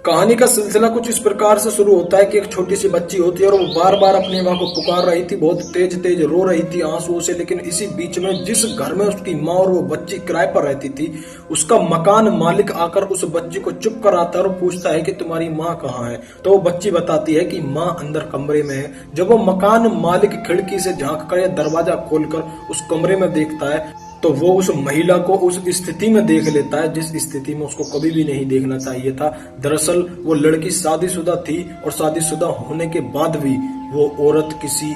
कहानी का सिलसिला कुछ इस प्रकार से शुरू होता है कि एक छोटी सी बच्ची होती है और वो बार बार अपनी माँ को पुकार रही थी, बहुत तेज तेज रो रही थी आंसुओं से। लेकिन इसी बीच में जिस घर में उसकी माँ और वो बच्ची किराए पर रहती थी, उसका मकान मालिक आकर उस बच्ची को चुप कराता है और पूछता है कि तुम्हारी माँ कहाँ है। तो वो बच्ची बताती है कि माँ अंदर कमरे में है। जब वो मकान मालिक खिड़की से झांक कर या दरवाजा खोलकर उस कमरे में देखता है तो वो उस महिला को उस स्थिति में देख लेता है जिस स्थिति में उसको कभी भी नहीं देखना चाहिए था। दरअसल वो लड़की शादीशुदा थी और शादीशुदा होने के बाद भी वो औरत किसी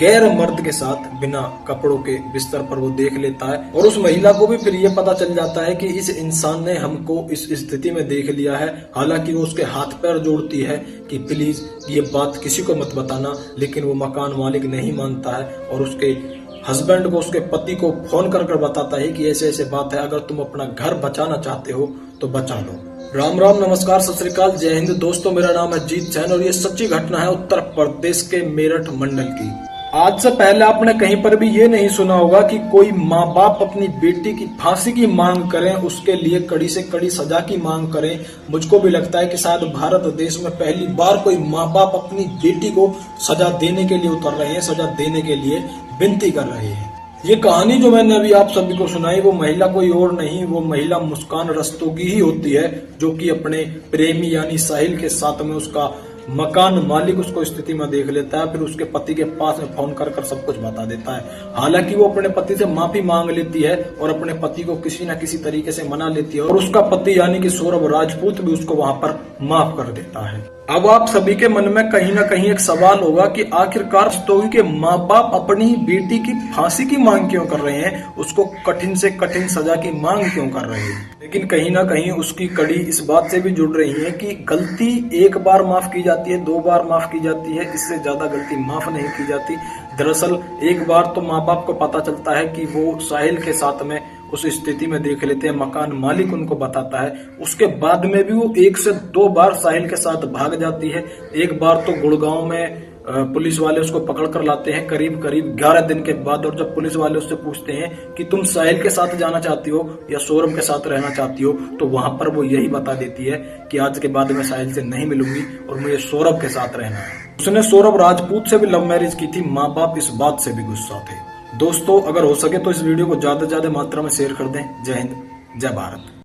गैर मर्द के साथ बिना कपड़ों के बिस्तर पर वो देख लेता है। और उस महिला को भी फिर ये पता चल जाता है कि इस इंसान ने हमको इस स्थिति में देख लिया है। हालांकि वो उसके हाथ पैर जोड़ती है कि प्लीज ये बात किसी को मत बताना, लेकिन वो मकान मालिक नहीं मानता है और उसके हस्बैंड को, उसके पति को फोन कर बताता है कि ऐसे ऐसे बात है, अगर तुम अपना घर बचाना चाहते हो तो बचा लो। राम राम, नमस्कार, सत श्री अकाल, जय हिंद। दोस्तों, मेरा नाम है जीत जैन और ये सच्ची घटना है उत्तर प्रदेश के मेरठ मंडल की। आज से पहले आपने कहीं पर भी ये नहीं सुना होगा कि कोई माँ बाप अपनी बेटी की फांसी की मांग करें, उसके लिए कड़ी से कड़ी सजा की मांग करें। मुझको भी लगता है कि शायद भारत देश में पहली बार कोई माँ बाप अपनी बेटी को सजा देने के लिए उतर रहे हैं, सजा देने के लिए विनती कर रहे हैं। ये कहानी जो मैंने अभी आप सभी को सुनाई, वो महिला कोई और नहीं, वो महिला मुस्कान रस्तोगी ही होती है, जो कि अपने प्रेमी यानी साहिल के साथ में उसका मकान मालिक उसको स्थिति में देख लेता है। फिर उसके पति के पास में फोन कर सब कुछ बता देता है। हालांकि वो अपने पति से माफी मांग लेती है और अपने पति को किसी न किसी तरीके से मना लेती है और उसका पति यानी कि सौरभ राजपूत भी उसको वहां पर माफ कर देता है। अब आप सभी के मन में कहीं ना कहीं एक सवाल होगा कि आखिरकार रस्तोगी के माँ बाप अपनी बेटी की फांसी की मांग क्यों कर रहे हैं, उसको कठिन से कठिन सजा की मांग क्यों कर रहे हैं। लेकिन कहीं ना कहीं उसकी कड़ी इस बात से भी जुड़ रही है कि गलती एक बार माफ की जाती है, 2 बार माफ की जाती है, इससे ज्यादा गलती माफ नहीं की जाती। दरअसल एक बार तो माँ बाप को पता चलता है कि वो साहिल के साथ में उस स्थिति में देख लेते हैं, मकान मालिक उनको बताता है। उसके बाद में भी वो 1 से 2 बार साहिल के साथ भाग जाती है। एक बार तो गुड़गांव में पुलिस वाले उसको पकड़ कर लाते हैं करीब 11 दिन के बाद। और जब पुलिस वाले उससे पूछते हैं कि तुम साहिल के साथ जाना चाहती हो या सौरभ के साथ रहना चाहती हो, तो वहां पर वो यही बता देती है कि आज के बाद मैं साहिल से नहीं मिलूंगी और मुझे सौरभ के साथ रहना है। उसने सौरभ राजपूत से भी लव मैरिज की थी। माँ बाप इस बात से भी गुस्सा थे। दोस्तों, अगर हो सके तो इस वीडियो को ज्यादा से ज्यादा मात्रा में शेयर कर दें। जय हिंद, जय भारत।